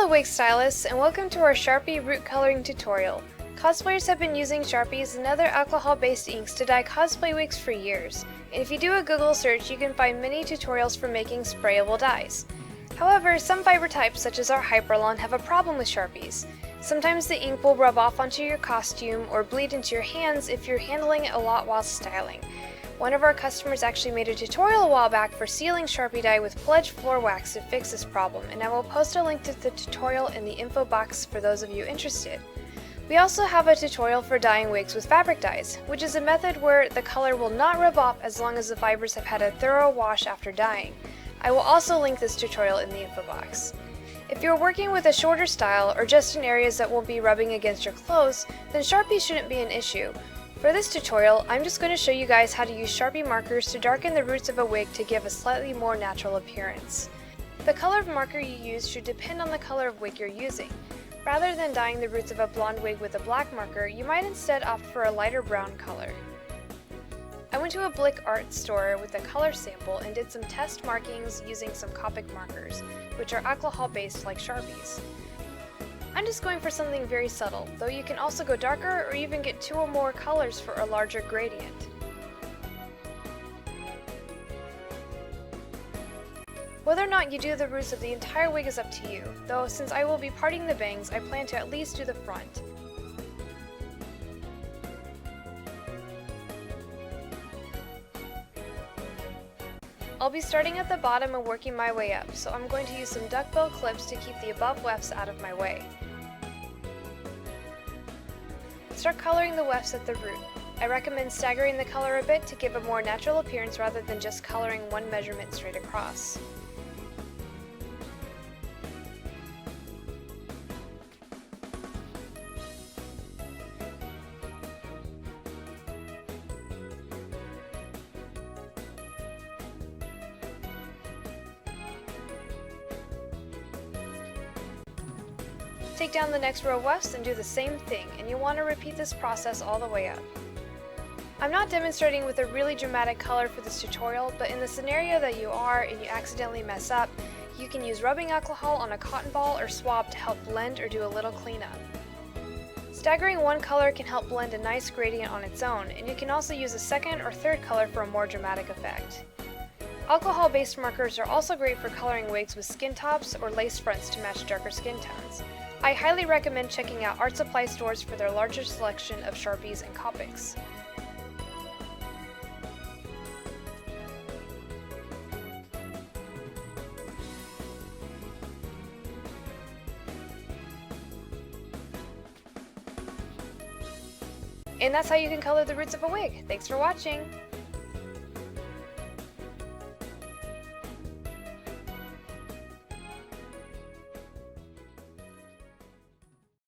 Hello wig stylists, and welcome to our Sharpie root coloring tutorial. Cosplayers have been using Sharpies and other alcohol-based inks to dye cosplay wigs for years, and if you do a Google search you can find many tutorials for making sprayable dyes. However, some fiber types such as our Hyperlon have a problem with Sharpies. Sometimes the ink will rub off onto your costume or bleed into your hands if you're handling it a lot while styling. One of our customers actually made a tutorial a while back for sealing Sharpie dye with pledge floor wax to fix this problem, and I will post a link to the tutorial in the info box for those of you interested. We also have a tutorial for dyeing wigs with fabric dyes, which is a method where the color will not rub off as long as the fibers have had a thorough wash after dyeing. I will also link this tutorial in the info box. If you're working with a shorter style or just in areas that won't be rubbing against your clothes, then Sharpies shouldn't be an issue. For this tutorial, I'm just going to show you guys how to use Sharpie markers to darken the roots of a wig to give a slightly more natural appearance. The color of marker you use should depend on the color of wig you're using. Rather than dyeing the roots of a blonde wig with a black marker, you might instead opt for a lighter brown color. I went to a Blick art store with a color sample and did some test markings using some Copic markers, which are alcohol-based like Sharpies. I'm just going for something very subtle, though you can also go darker or even get 2 or more colors for a larger gradient. Whether or not you do the roots of the entire wig is up to you, though since I will be parting the bangs, I plan to at least do the front. I'll be starting at the bottom and working my way up, so I'm going to use some duckbill clips to keep the above wefts out of my way. Start coloring the wefts at the root. I recommend staggering the color a bit to give a more natural appearance rather than just coloring one measurement straight across. Take down the next row of wefts and do the same thing, and you'll want to repeat this process all the way up. I'm not demonstrating with a really dramatic color for this tutorial, but in the scenario that you are and you accidentally mess up, you can use rubbing alcohol on a cotton ball or swab to help blend or do a little cleanup. Staggering one color can help blend a nice gradient on its own, and you can also use a second or third color for a more dramatic effect. Alcohol-based markers are also great for coloring wigs with skin tops or lace fronts to match darker skin tones. I highly recommend checking out art supply stores for their larger selection of Sharpies and Copics. And that's how you can color the roots of a wig. Thanks for watching!